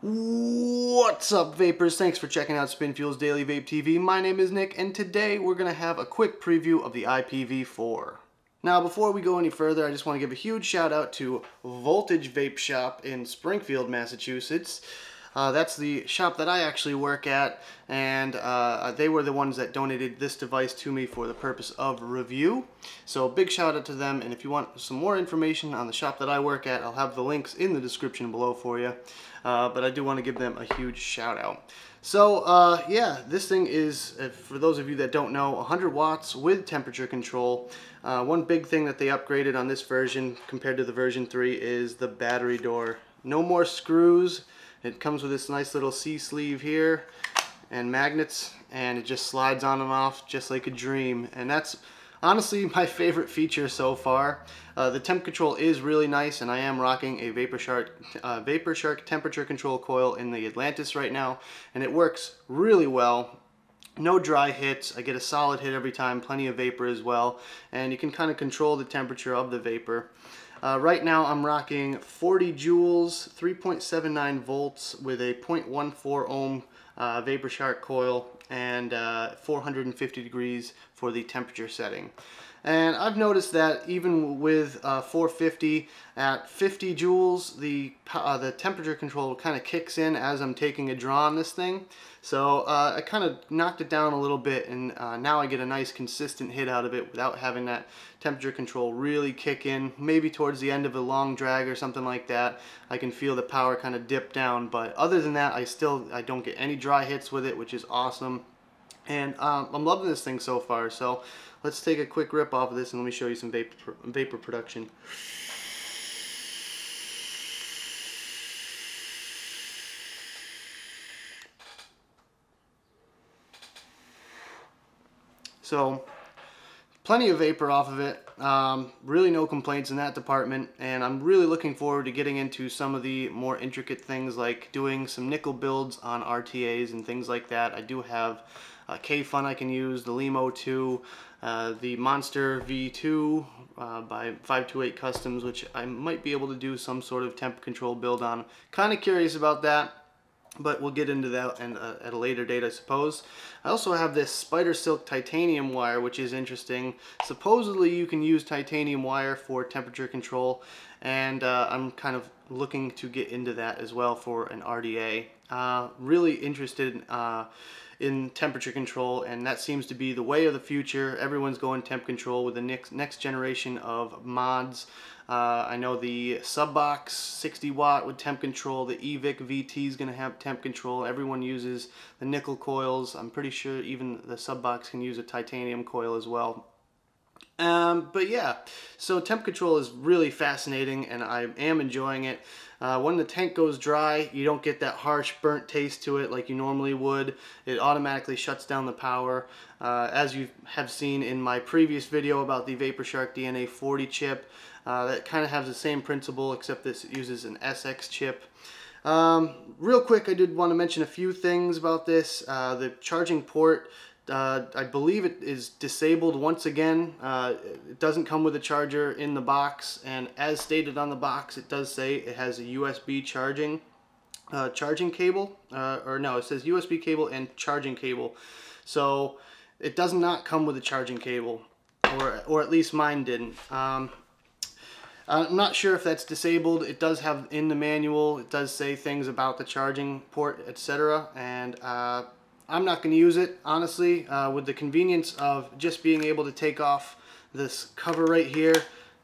What's up, vapors? Thanks for checking out SpinFuel's Daily Vape TV. My name is Nick, and today we're going to have a quick preview of the IPv4. Now, before we go any further, I just want to give a huge shout out to Voltage Vape Shop in Springfield, Massachusetts. That's the shop that I actually work at, and they were the ones that donated this device to me for the purpose of review. So big shout out to them, and if you want some more information on the shop that I work at, I'll have the links in the description below for you. But I do want to give them a huge shout out. So yeah, this thing is, for those of you that don't know, 100 watts with temperature control. One big thing that they upgraded on this version compared to the version 3 is the battery door. No more screws. It comes with this nice little C-sleeve here and magnets, and it just slides on and off just like a dream. And that's honestly my favorite feature so far. The temp control is really nice, and I am rocking a VaporShark temperature control coil in the Atlantis right now, and it works really well. No dry hits. I get a solid hit every time, plenty of vapor as well, and you can kind of control the temperature of the vapor. Right now I'm rocking 40 joules, 3.79 volts with a 0.14 ohm VaporShark coil, and 450 degrees for the temperature setting. And I've noticed that even with 450 at 50 joules, the temperature control kind of kicks in as I'm taking a draw on this thing. So I kind of knocked it down a little bit, and now I get a nice consistent hit out of it without having that temperature control really kick in. Maybe towards the end of a long drag or something like that, I can feel the power kind of dip down. But other than that, I don't get any dry hits with it, which is awesome. And I'm loving this thing so far. So let's take a quick rip off of this and let me show you some vapor production. So plenty of vapor off of it. Really no complaints in that department, and I'm really looking forward to getting into some of the more intricate things like doing some nickel builds on RTAs and things like that. I do have K-Fun I can use, the Limo 2, the Monster V2 by 528 Customs, which I might be able to do some sort of temp control build on. Kind of curious about that, but we'll get into that at a later date, I suppose. I also have this Spider Silk titanium wire, which is interesting. Supposedly you can use titanium wire for temperature control, and I'm kind of looking to get into that as well for an RDA. Really interested in temperature control, and that seems to be the way of the future. Everyone's going temp control with the next generation of mods. I know the Subbox 60 watt with temp control, the EVIC VT is going to have temp control. Everyone uses the nickel coils. I'm pretty sure even the Subbox can use a titanium coil as well. But yeah, so temp control is really fascinating, and I am enjoying it. When the tank goes dry, you don't get that harsh burnt taste to it like you normally would. It automatically shuts down the power. As you have seen in my previous video about the VaporShark DNA 40 chip, that kind of has the same principle, except this uses an SX chip. Real quick, I did want to mention a few things about this. The charging port, I believe it is disabled once again. It doesn't come with a charger in the box, and as stated on the box, it does say it has a USB charging cable, or no, it says USB cable and charging cable. So it does not come with a charging cable, or at least mine didn't. I'm not sure if that's disabled. It does have in the manual, it does say things about the charging port, etc. And I'm not going to use it, honestly. With the convenience of just being able to take off this cover right here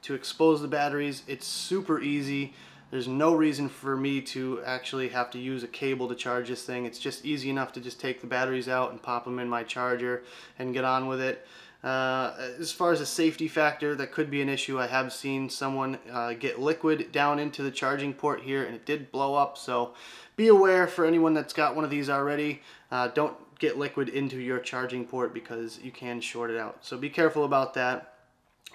to expose the batteries, it's super easy. There's no reason for me to actually have to use a cable to charge this thing. It's just easy enough to just take the batteries out and pop them in my charger and get on with it. As far as a safety factor, that could be an issue. I have seen someone get liquid down into the charging port here, and it did blow up. So be aware for anyone that's got one of these already. Don't get liquid into your charging port because you can short it out. So be careful about that.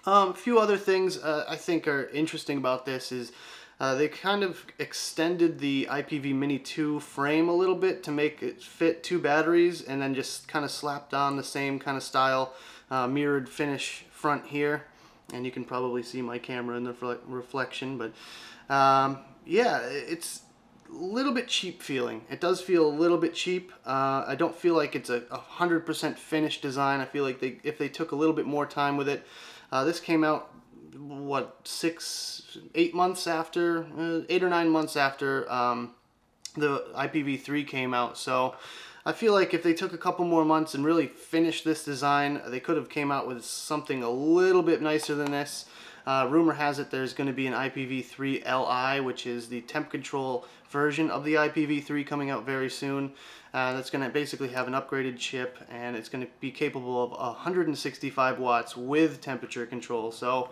A few other things I think are interesting about this is they kind of extended the IPV Mini 2 frame a little bit to make it fit 2 batteries, and then just kind of slapped on the same kind of style mirrored finish front here, and you can probably see my camera in the reflection. But yeah, it's little bit cheap feeling. It does feel a little bit cheap. I don't feel like it's a 100% finished design. I feel like if they took a little bit more time with it. This came out, what, 8 months after, 8 or 9 months after the IPv3 came out. So I feel like if they took a couple more months and really finished this design, they could have came out with something a little bit nicer than this. Rumor has it there's going to be an IPv3 Li, which is the temp control version of the IPv3 coming out very soon. That's going to basically have an upgraded chip, and it's going to be capable of 165 watts with temperature control. So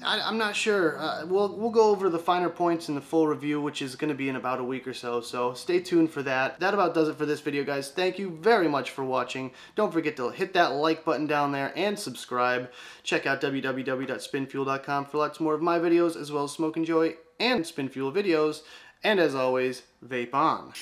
I'm not sure. We'll go over the finer points in the full review, which is going to be in about a week or so. So stay tuned for that. That about does it for this video, guys. Thank you very much for watching. Don't forget to hit that like button down there and subscribe. Check out www.spinfuel.com for lots more of my videos, as well as Smoke and Joy and Spin Fuel videos. And as always, vape on.